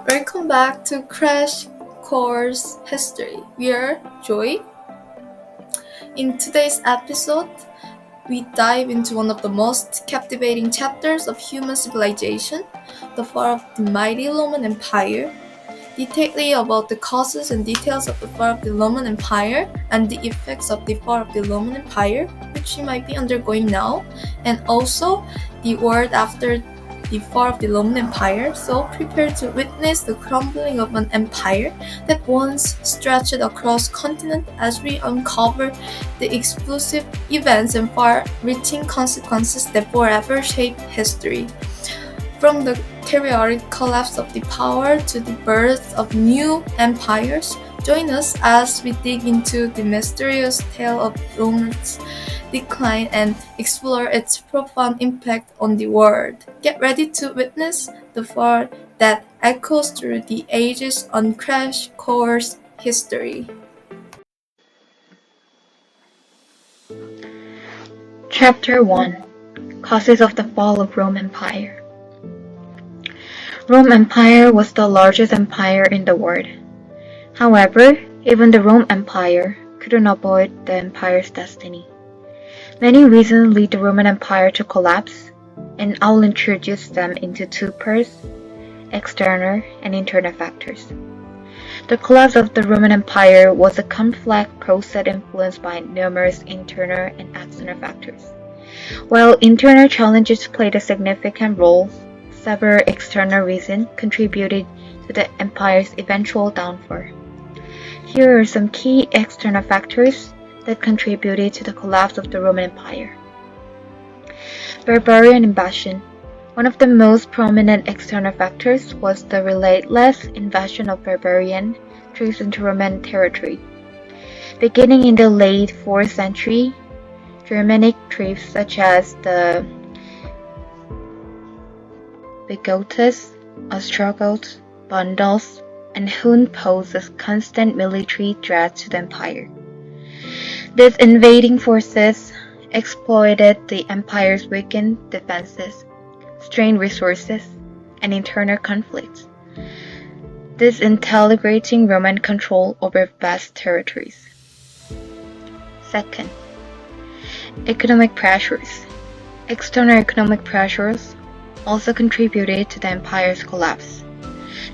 Welcome back to Crash Course History. We are Joy. In today's episode, we dive into one of the most captivating chapters of human civilization, the fall of the mighty Roman Empire. Detailing about the causes and details of the fall of the Roman Empire and the effects of the fall of the Roman Empire, which we might be undergoing now, and also the world after the fall of the Roman Empire. So prepare to witness the crumbling of an empire that once stretched across continents as we uncover the explosive events and far-reaching consequences that forever shape history. From the periodic collapse of the power to the birth of new empires, join us as we dig into the mysterious tale of Rome's decline and explore its profound impact on the world. Get ready to witness the fall that echoes through the ages on Crash Course History. Chapter 1 Causes of the Fall of Rome Empire. Rome Empire was the largest empire in the world. However, even the Rome Empire couldn't avoid the empire's destiny. Many reasons lead the Roman Empire to collapse, and I'll introduce them into two parts: external and internal factors. The collapse of the Roman Empire was a complex process influenced by numerous internal and external factors. While internal challenges played a significant role, several external reasons contributed to the empire's eventual downfall. Here are some key external factors that contributed to the collapse of the Roman Empire. Barbarian invasion. One of the most prominent external factors was the relentless invasion of barbarian tribes into Roman territory. Beginning in the late 4th century, Germanic tribes such as the Visigoths, Ostrogoths, Vandals, and Huns posed a constant military threat to the empire. These invading forces exploited the empire's weakened defenses, strained resources, and internal conflicts, disintegrating Roman control over vast territories. Second, economic pressures. External economic pressures also contributed to the empire's collapse.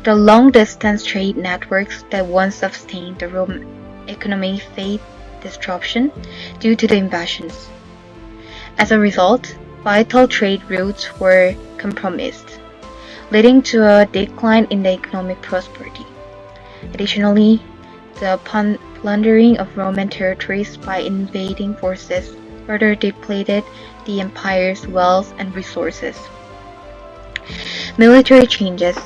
The long-distance trade networks that once sustained the Roman economy faced disruption due to the invasions. As a result, vital trade routes were compromised, leading to a decline in the economic prosperity. Additionally, the plundering of Roman territories by invading forces further depleted the empire's wealth and resources. Military changes.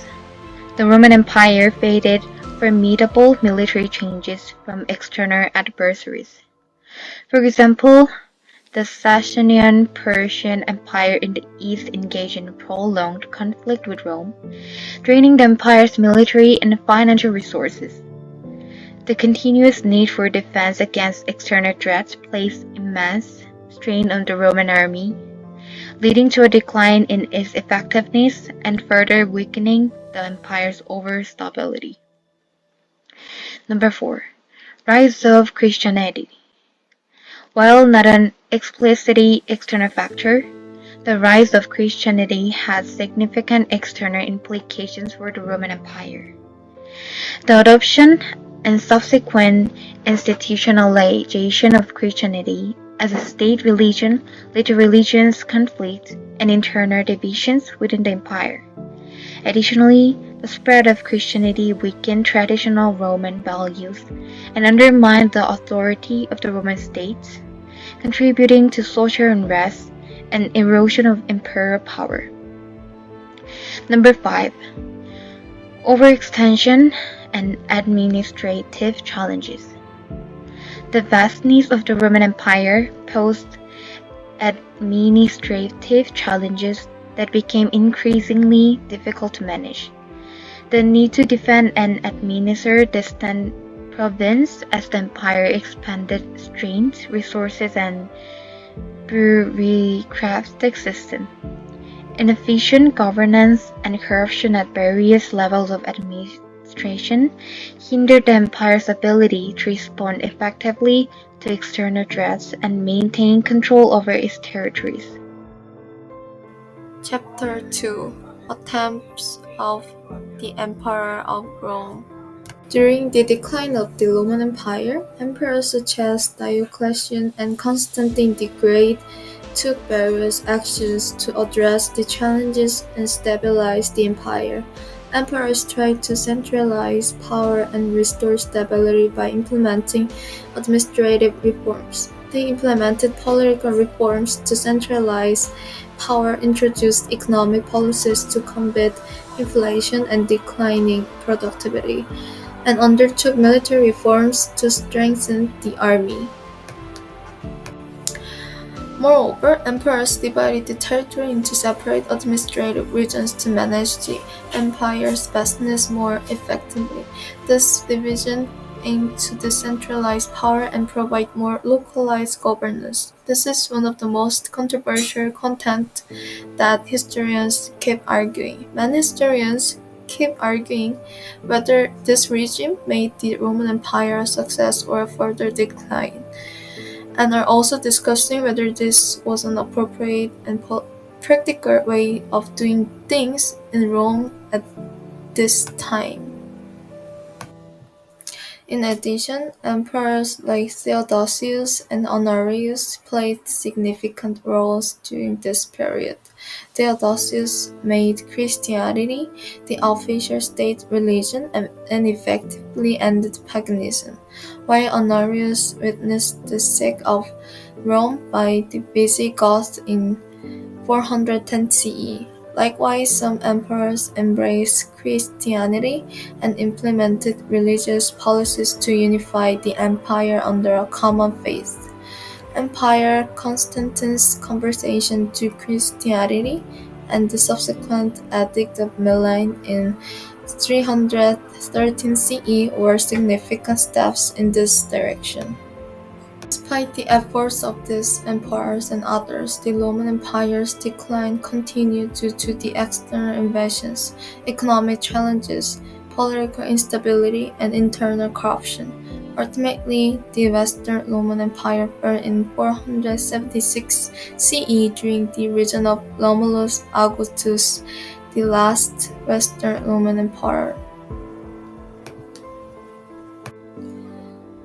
The Roman Empire faced formidable military changes from external adversaries. For example, the Sasanian Persian Empire in the east engaged in a prolonged conflict with Rome, draining the empire's military and financial resources. The continuous need for defense against external threats placed immense strain on the Roman army, leading to a decline in its effectiveness and further weakening the empire's overall stability. Number 4. Rise of Christianity. While not an explicitly external factor, the rise of Christianity had significant external implications for the Roman Empire. The adoption and subsequent institutionalization of Christianity as a state religion led to religious conflict and internal divisions within the empire. Additionally, the spread of Christianity weakened traditional Roman values and undermined the authority of the Roman state, contributing to social unrest and erosion of imperial power. Number 5. Overextension and administrative challenges. The vastness of the Roman Empire posed administrative challenges that became increasingly difficult to manage. The need to defend and administer distant province as the empire expanded strained resources and bureaucratic system. Inefficient governance and corruption at various levels of administration hindered the empire's ability to respond effectively to external threats and maintain control over its territories. Chapter 2: Attempts of the Emperor of Rome. During the decline of the Roman Empire, emperors such as Diocletian and Constantine the Great took various actions to address the challenges and stabilize the empire. Emperors tried to centralize power and restore stability by implementing administrative reforms. They implemented political reforms to centralize power, introduced economic policies to combat inflation and declining productivity, and undertook military reforms to strengthen the army. Moreover, emperors divided the territory into separate administrative regions to manage the empire's business more effectively. This division aimed to decentralize power and provide more localized governance. This is one of the most controversial content that historians keep arguing. Many historians keep arguing whether this regime made the Roman Empire a success or a further decline, and are also discussing whether this was an appropriate and practical way of doing things in Rome at this time. In addition, emperors like Theodosius and Honorius played significant roles during this period. Theodosius made Christianity the official state religion and effectively ended paganism, while Honorius witnessed the sack of Rome by the Visigoths in 410 CE. Likewise, some emperors embraced Christianity and implemented religious policies to unify the empire under a common faith. Emperor Constantine's conversion to Christianity and the subsequent Edict of Milan in 313 CE were significant steps in this direction. Despite the efforts of these emperors and others, the Roman Empire's decline continued due to the external invasions, economic challenges, political instability, and internal corruption. Ultimately, the Western Roman Empire fell in 476 CE during the reign of Romulus Augustus, the last Western Roman Emperor.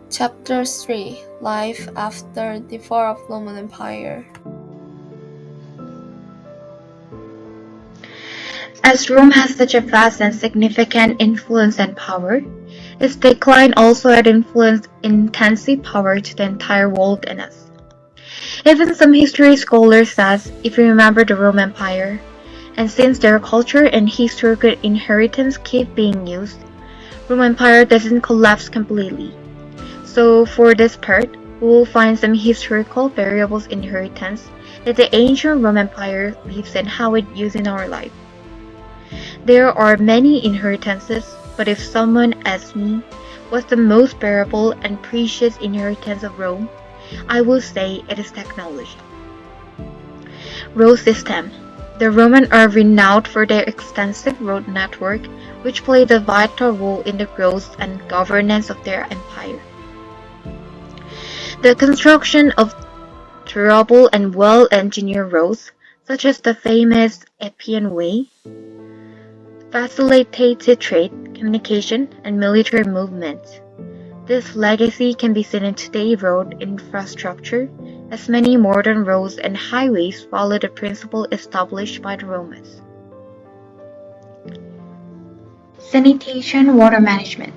Chapter 3: Life after the fall of Roman Empire. As Rome has such a vast and significant influence and power, its decline also had influenced intensive power to the entire world and us. Even some history scholars says, if you remember the Roman Empire, and since their culture and historical inheritance keep being used, Roman Empire doesn't collapse completely. So for this part, we will find some historical variables inheritance that the ancient Roman Empire lives and how it used in our life. There are many inheritances, but if someone asks me what's the most bearable and precious inheritance of Rome, I will say it is technology. Road system. The Romans are renowned for their extensive road network, which played a vital role in the growth and governance of their empire. The construction of durable and well-engineered roads, such as the famous Appian Way, facilitated trade, communication, and military movements. This legacy can be seen in today's road infrastructure, as many modern roads and highways follow the principle established by the Romans. Sanitation, water management.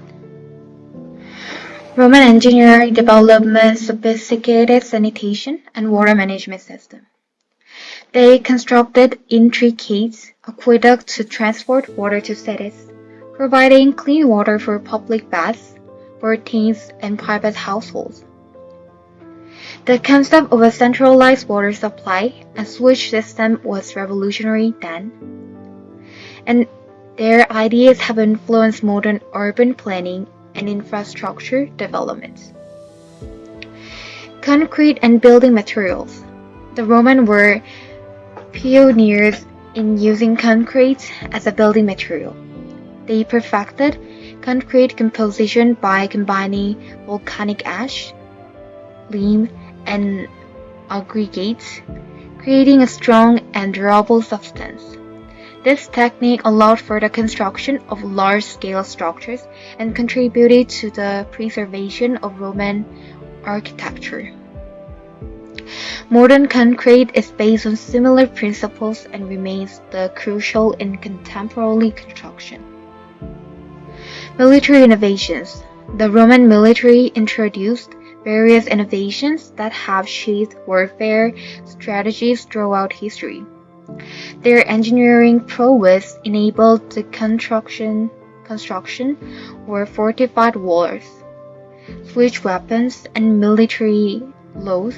Roman engineering developed sophisticated sanitation and water management system. They constructed intricate aqueducts to transport water to cities, providing clean water for public baths, baths, and private households. The concept of a centralized water supply and sewage system was revolutionary then, and their ideas have influenced modern urban planning and infrastructure development. Concrete and building materials. The Romans were pioneers in using concrete as a building material. They perfected concrete composition by combining volcanic ash, lime, and aggregates, creating a strong and durable substance. This technique allowed for the construction of large-scale structures and contributed to the preservation of Roman architecture. Modern concrete is based on similar principles and remains the crucial in contemporary construction. Military innovations. The Roman military introduced various innovations that have shaped warfare strategies throughout history. Their engineering prowess enabled the construction of fortified walls, siege weapons, and military laws,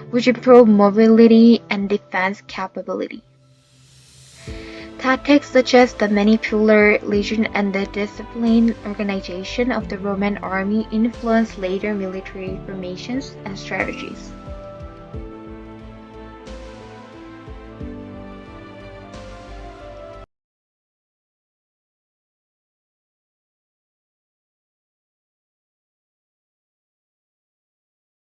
which improved mobility and defense capability. Tactics such as the manipular legion and the disciplined organization of the Roman army influenced later military formations and strategies.